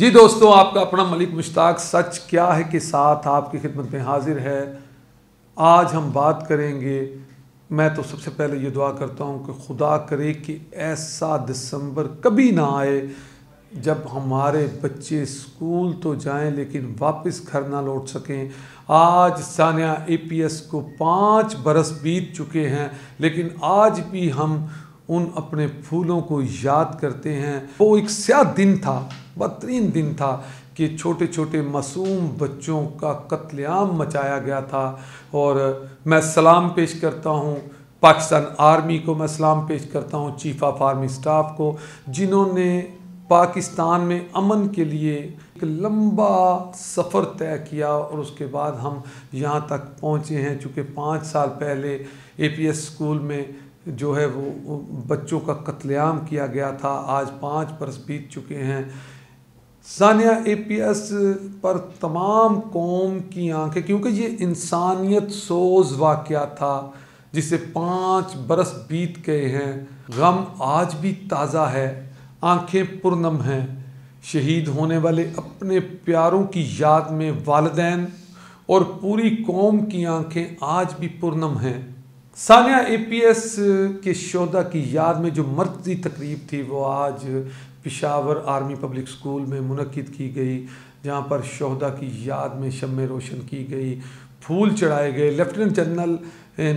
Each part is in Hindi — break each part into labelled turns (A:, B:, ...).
A: जी दोस्तों, आपका अपना मलिक मुश्ताक सच क्या है के साथ आपकी खिदमत में हाजिर है। आज हम बात करेंगे। मैं तो सबसे पहले ये दुआ करता हूँ कि खुदा करे कि ऐसा दिसंबर कभी ना आए जब हमारे बच्चे स्कूल तो जाएं लेकिन वापस घर ना लौट सकें। आज सानिया एपीएस को 5 बरस बीत चुके हैं, लेकिन आज भी हम उन अपने फूलों को याद करते हैं। वो एक स्याह दिन था, बदतरीन दिन था कि छोटे छोटे मासूम बच्चों का कत्लेआम मचाया गया था। और मैं सलाम पेश करता हूँ पाकिस्तान आर्मी को, मैं सलाम पेश करता हूँ चीफ ऑफ आर्मी स्टाफ को, जिन्होंने पाकिस्तान में अमन के लिए एक लंबा सफ़र तय किया और उसके बाद हम यहाँ तक पहुँचे हैं। चूँकि 5 साल पहले एपीएस स्कूल में जो है वो बच्चों का कत्लेआम किया गया था। आज 5 बरस बीत चुके हैं। सानिया एपीएस पर तमाम कौम की आंखें, क्योंकि ये इंसानियत सोज वाक़या था जिसे 5 बरस बीत गए हैं। गम आज भी ताज़ा है, आंखें पुरनम हैं। शहीद होने वाले अपने प्यारों की याद में वालिदैन और पूरी कौम की आंखें आज भी पुरनम हैं। सानिया एपीएस के शोहदा की याद में जो मरकज़ी तकरीब थी वो आज पेशावर आर्मी पब्लिक स्कूल में मुनक्किद की गई, जहाँ पर शोहदा की याद में शम्मे रोशन की गई, फूल चढ़ाए गए। लेफ्टिनेंट जनरल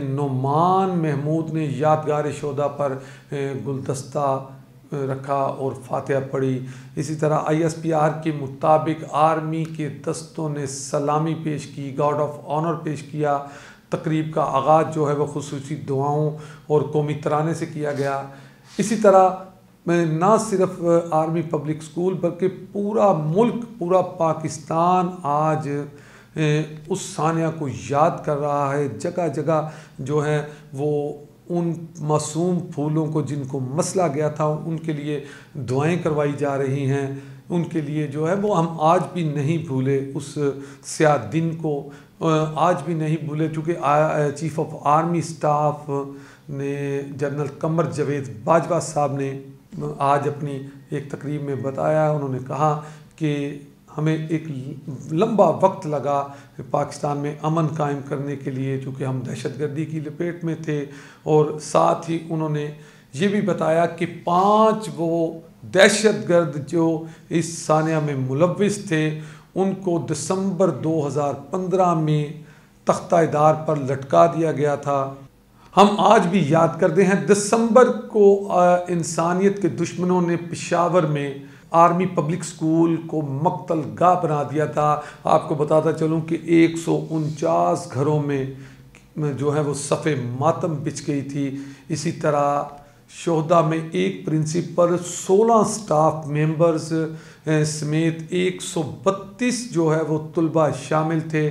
A: नुमान महमूद ने यादगार शोहदा पर गुलदस्ता रखा और फातिहा पढ़ी। इसी तरह आईएसपीआर के मुताबिक आर्मी के दस्तों ने सलामी पेश की, गार्ड ऑफ ऑनर पेश किया। तकरीब का आगाज़ जो है वह खुसूसी दुआओं और कौमी तराने से किया गया। इसी तरह ना सिर्फ आर्मी पब्लिक स्कूल बल्कि पूरा मुल्क, पूरा पाकिस्तान आज उस सानिया को याद कर रहा है। जगह जगह जो है वो उन मासूम फूलों को जिनको मसला गया था उनके लिए दुआएं करवाई जा रही हैं। उनके लिए जो है वो हम आज भी नहीं भूले, उस स्याह दिन को आज भी नहीं भूले। चूँकि चीफ ऑफ आर्मी स्टाफ ने जनरल कमर जावेद बाजवा साहब ने आज अपनी एक तकरीब में बताया, उन्होंने कहा कि हमें एक लंबा वक्त लगा पाकिस्तान में अमन कायम करने के लिए, चूँकि हम दहशतगर्दी की लपेट में थे। और साथ ही उन्होंने ये भी बताया कि 5 वो दहशतगर्द जो इस सानिया में मुलव्विस थे उनको दिसंबर 2015 में तख्ता-ए-दार पर लटका दिया गया था। हम आज भी याद करते हैं दिसंबर को इंसानियत के दुश्मनों ने पेशावर में आर्मी पब्लिक स्कूल को मक्तल गाह बना दिया था। आपको बताता चलूं कि 149 घरों में जो है वो सफ़े मातम बिछ गई थी। इसी तरह शोहदा में एक प्रिंसिपल, 16 स्टाफ मेंबर्स समेत 132 जो है वो तलबा शामिल थे।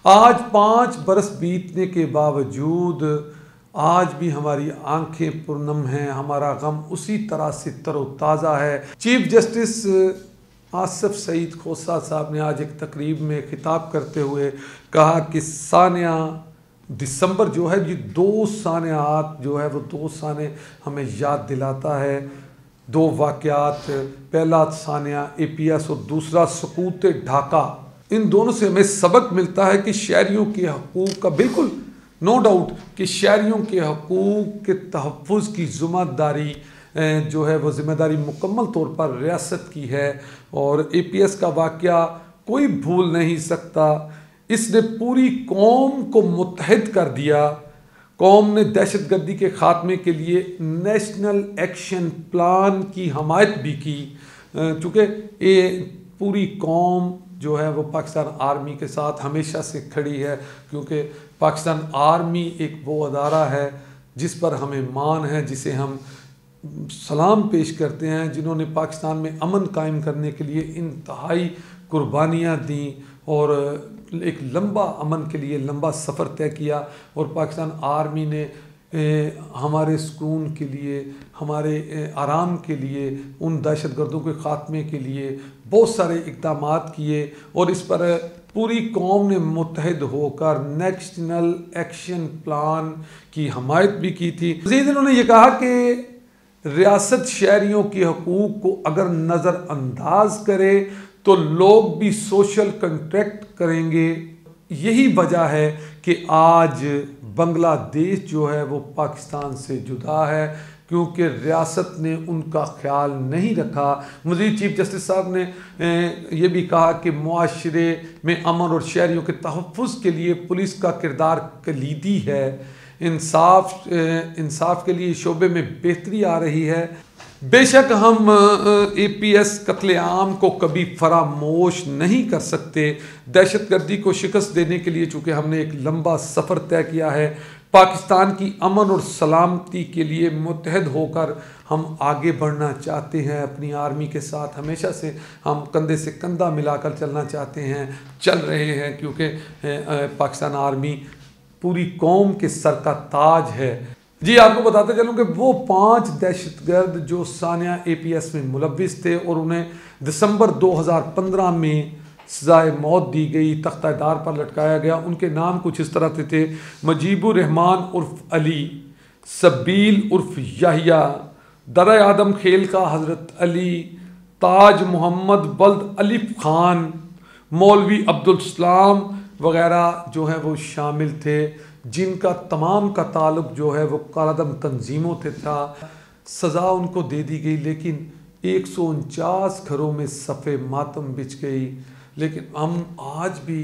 A: आज 5 बरस बीतने के बावजूद आज भी हमारी आंखें पुरनम हैं, हमारा गम उसी तरह से तरोताज़ा है। चीफ जस्टिस आसिफ सईद खोसा साहब ने आज एक तकरीब में खिताब करते हुए कहा कि सानिया दिसंबर जो है ये 2 सानियात जो है वो 2 साने हमें याद दिलाता है। 2 वाक़यात, पहला सानिया एपीएस और दूसरा सकूत ढाका। इन दोनों से हमें सबक मिलता है कि शहरियों के हकूक़ का, बिल्कुल नो डाउट कि शहरियों के हकूक़ के तहफ़्फ़ुज़ की ज़िम्मेदारी जो है वो ज़िम्मेदारी मुकम्मल तौर पर रियासत की है। और एपीएस का वाक़या कोई भूल नहीं सकता। इसने पूरी कौम को मुत्तहिद कर दिया। कौम ने दहशतगर्दी के ख़ात्मे के लिए नेशनल एक्शन प्लान की हमायत भी की। चूँकि ये पूरी कौम जो है वो पाकिस्तान आर्मी के साथ हमेशा से खड़ी है, क्योंकि पाकिस्तान आर्मी एक वो अदारा है जिस पर हमें मान है, जिसे हम सलाम पेश करते हैं, जिन्होंने पाकिस्तान में अमन कायम करने के लिए इंतहाई कुर्बानियाँ दी और एक लंबा अमन के लिए लंबा सफ़र तय किया। और पाकिस्तान आर्मी ने हमारे सुकून के लिए, हमारे आराम के लिए, उन दहशतगर्दों के ख़ात्मे के लिए बहुत सारे इक़दामात किए और इस पर पूरी कौम ने मुत्तहिद होकर नेशनल एक्शन प्लान की हमायत भी की थी। मज़ीद इन्होंने ये कहा कि रियासत शहरियों के हकूक़ को अगर नज़रअंदाज करे तो लोग भी सोशल कंट्रैक्ट करेंगे। यही वजह है कि आज बांग्लादेश जो है वो पाकिस्तान से जुदा है, क्योंकि रियासत ने उनका ख्याल नहीं रखा। मज़ीद चीफ जस्टिस साहब ने ये भी कहा कि मुआशरे में अमन और शहरियों के तहफ़्फ़ुज़ के लिए पुलिस का किरदार कलीदी है। इंसाफ के लिए शोबे में बेहतरी आ रही है। बेशक हम APS कत्लेआम को कभी फरामोश नहीं कर सकते। दहशतगर्दी को शिकस्त देने के लिए चूँकि हमने एक लंबा सफ़र तय किया है, पाकिस्तान की अमन और सलामती के लिए मुत्तहद होकर हम आगे बढ़ना चाहते हैं। अपनी आर्मी के साथ हमेशा से हम कंधे से कंधा मिलाकर चलना चाहते हैं, चल रहे हैं, क्योंकि पाकिस्तान आर्मी पूरी कौम के सर का ताज है। जी आपको बताते चलूँ कि वो 5 दहशतगर्द जो सानिया APS में मुलव्विस थे और उन्हें दिसंबर 2015 में सज़ाए मौत दी गई, तख्तादार पर लटकाया गया, उनके नाम कुछ इस तरह से थे: मजीबुर रहमान उर्फ अली, सबील उर्फ याहिया, दर आदम खेल का हज़रत अली, ताज मोहम्मद बल्द अलिफ खान, मौलवी अब्दुल सलाम वगैरह जो है वो शामिल थे, जिनका तमाम का ताल्लुक जो है वो कालादम तंजीमों से था। सज़ा उनको दे दी गई, लेकिन 149 घरों में सफ़े मातम बिछ गई। लेकिन हम आज भी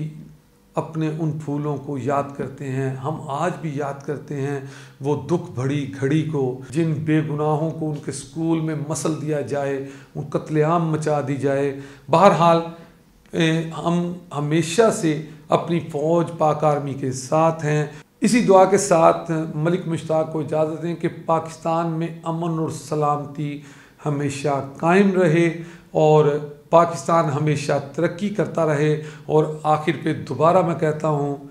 A: अपने उन फूलों को याद करते हैं, हम आज भी याद करते हैं वो दुख भरी घड़ी को, जिन बेगुनाहों को उनके स्कूल में मसल दिया जाए, उन कत्लेआम मचा दी जाए। बहरहाल हम हमेशा से अपनी फ़ौज पाक आर्मी के साथ हैं। इसी दुआ के साथ मलिक मुश्ताक को इजाज़त दें कि पाकिस्तान में अमन और सलामती हमेशा कायम रहे और पाकिस्तान हमेशा तरक्की करता रहे। और आखिर पे दोबारा मैं कहता हूँ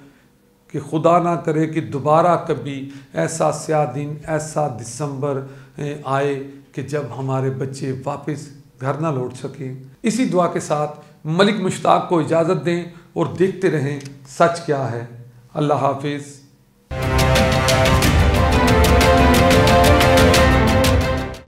A: कि खुदा ना करे कि दोबारा कभी ऐसा स्याह दिन, ऐसा दिसंबर आए कि जब हमारे बच्चे वापस घर ना लौट सकें। इसी दुआ के साथ मलिक मुश्ताक को इजाज़त दें और देखते रहें सच क्या है। अल्लाह हाफिज़।